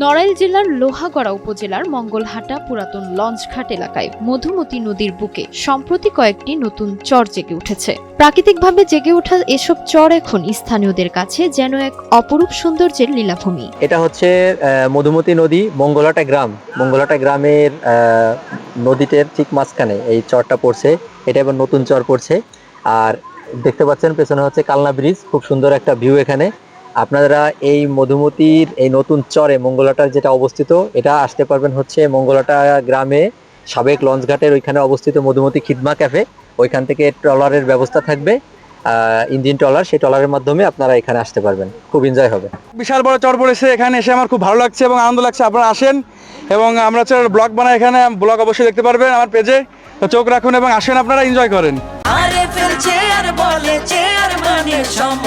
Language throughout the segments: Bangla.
নড়াইল জেলার লোহাগড়া উপজেলার মঙ্গলহাটা পুরাতন লঞ্চঘাট এলাকায় মধুমতি নদীর বুকে সম্প্রতি কয়েকটি নতুন চর জেগে উঠেছে। প্রাকৃতিকভাবে জেগে ওঠা এসব চর এখন স্থানীয়দের কাছে যেন এক অপরূপ সৌন্দর্যের লীলাভূমি। এটা হচ্ছে মধুমতি নদী, মঙ্গলহাটা গ্রামের নদীটির ঠিক মাঝখানে এই চরটা পড়ছে। এটা এবার নতুন চর পড়ছে। আর দেখতে পাচ্ছেন পেছনে হচ্ছে কালনা ব্রিজ, খুব সুন্দর একটা ভিউ এখানে। আপনারা এই মধুমতির এই নতুন চরে মঙ্গলহাটার যেটা অবস্থিত, এটা আসতে পারবেন হচ্ছে মঙ্গলহাটা গ্রামে সাবেক লঞ্চঘাটের ওইখানে অবস্থিত মধুমতি খিদমা ক্যাফে। ওইখান থেকে ট্রলারের ব্যবস্থা থাকবে, ইঞ্জিন ট্রলার, সেই ট্রলারের মাধ্যমে আপনারা এখানে আসতে পারবেন। খুব এনজয় হবে। বিশাল বড় চর পড়েছে, এখানে এসে আমার খুব ভালো লাগছে এবং আনন্দ লাগছে। আপনারা আসেন এবং আমরা হচ্ছে ব্লগ বানাই, এখানে ব্লগ অবশ্যই দেখতে পারবেন আমার পেজে। তো চোখ রাখুন এবং আসেন, আপনারা এনজয় করেন।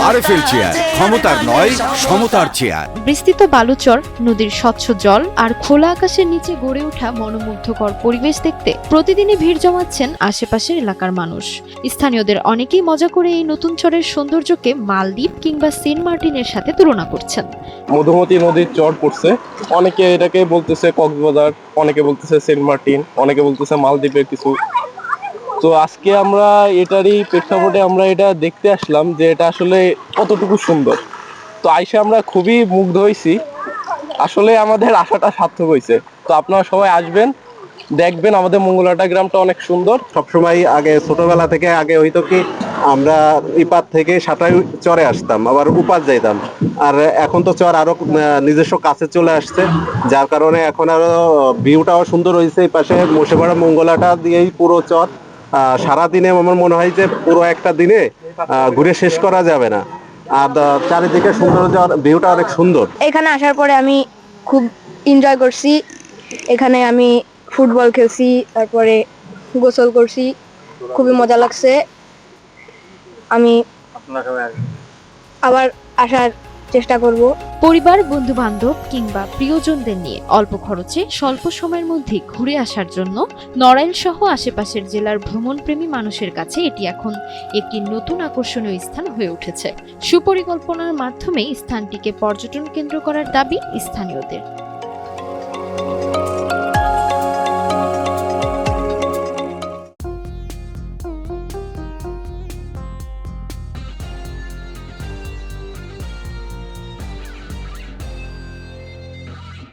আরএফএল চেয়ার, ক্ষমতার নয় সমতার চেয়ার। বিস্তৃত বালুচর, নদীর স্বচ্ছ জল আর খোলা আকাশের নিচে গড়ে ওঠা মনোমুগ্ধকর পরিবেশ দেখতে প্রতিদিনই ভিড় জমাচ্ছেন আশেপাশের এলাকার মানুষ। স্থানীয়দের অনেকেই মজা করে এই নতুন চরের সৌন্দর্যকে মালদ্বীপ কিংবা সেন্ট মার্টিনের সাথে তুলনা করছেন। মধুমতি নদীর চর পড়ছে, অনেকে এটাকে বলতেছে কক্সবাজার, অনেকে বলতেছে সেন্ট মার্টিন, অনেকে বলতেছে মালদ্বীপের কিছু। তো আজকে আমরা এটারই প্রেক্ষাপটে আমরা এটা দেখতে আসলাম যে এটা আসলে কতটুকু সুন্দর। তো আইসা আমরা খুবই মুগ্ধ হয়েছি, আসলে আমাদের আশাটা সার্থক হয়েছে। তো আপনারা সবাই আসবেন, দেখবেন আমাদের মঙ্গলহাটা গ্রামটা অনেক সুন্দর। সবসময় আগে ছোটবেলা থেকে আগে হইতো কি আমরা ইপার থেকে সাঁতার চরে আসতাম, আবার উপার যাইতাম। আর এখন তো চর আরো নিজস্ব কাছে চলে আসছে, যার কারণে এখন আরো ভিউটাও সুন্দর হয়েছে। এই পাশে মোশেপাড়া মঙ্গলহাটা দিয়েই পুরো চর, সারাদিনে আমার মনে হয় যে পুরো একটা দিনে ঘুরে শেষ করা যাবে না। আর চারিদিকে সৌন্দর্য, ভিউটা অনেক সুন্দর। এখানে আসার পরে আমি খুব এনজয় করছি। এখানে আমি ফুটবল খেলছি, তারপরে গোসল করছি, খুবই মজা লাগছে। আমি আবার আসার চেষ্টা করব। পরিবার, বন্ধু বান্ধব কিংবা প্রিয়জনদের নিয়ে অল্প খরচে স্বল্প সময়ের মধ্যে ঘুরে আসার জন্য নড়াইল সহ আশেপাশের জেলার ভ্রমণপ্রেমী মানুষের কাছে এটি এখন একটি নতুন আকর্ষণীয় স্থান হয়ে উঠেছে। সুপরিকল্পনার মাধ্যমে স্থানটিকে পর্যটন কেন্দ্র করার দাবি স্থানীয়দের।